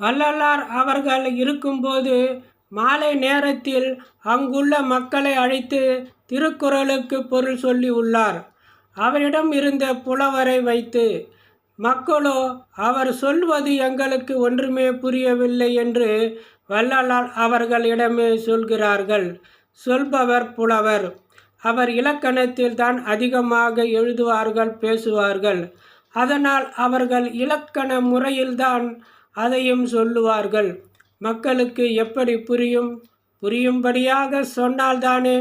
வள்ளலார் அவர்கள் இருக்கும்போது மாலை நேரத்தில் அங்குள்ள மக்களை அழைத்து திருக்குறளுக்கு பொருள் சொல்லி உள்ளார். அவரிடம் இருந்த புலவரை வைத்து, மக்களோ அவர் சொல்வது எங்களுக்கு ஒன்றுமே புரியவில்லை என்று வள்ளலார் அவர்களிடமே சொல்கிறார்கள். சொல்பவர் புலவர். அவர் இலக்கணத்தில் தான் அதிகமாக எழுதுவார்கள், பேசுவார்கள். அதனால் அவர்கள் இலக்கண முறையில்தான் அதையும் சொல்லுவார்கள். மக்களுக்கு எப்படி புரியும்? புரியும்படியாக சொன்னால்தானே.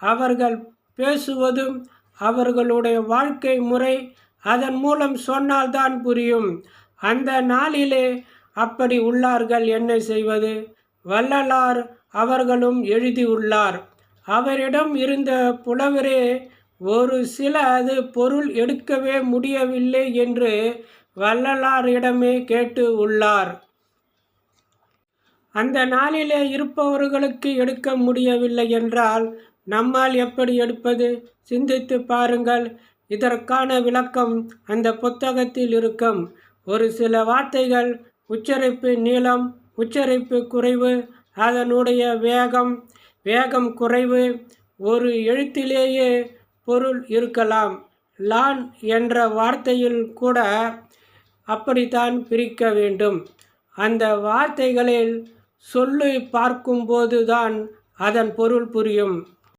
அவர்கள் பேசுவதும் அவர்களுடைய வாழ்க்கை முறை அதன் மூலம் சொன்னால்தான் புரியும். அந்த நாளிலே அப்படி உள்ளார்கள். என்ன செய்வது? வள்ளலார் அவர்களும் எழுதியுள்ளார். அவரிடம் இருந்த புலவரே ஒரு அது பொருள் எடுக்கவே முடியவில்லை என்று வள்ளலாரிடமே கேட்டு உள்ளார். அந்த நாளிலே இருப்பவர்களுக்கு எடுக்க முடியவில்லை என்றால் நம்மால் எப்படி எடுப்பது? சிந்தித்து பாருங்கள். இதற்கான விளக்கம் அந்த புத்தகத்தில் இருக்கும். ஒரு சில வார்த்தைகள் உச்சரிப்பு நீளம், உச்சரிப்பு குறைவு, அதனுடைய வேகம் குறைவு, ஒரு எழுத்திலேயே பொருள் இருக்கலாம். லான் என்ற வார்த்தையில் கூட அப்படித்தான் பிரிக்க வேண்டும். அந்த வார்த்தைகளில் சொல்லி பார்க்கும்போது தான் அதன் பொருள் புரியும்.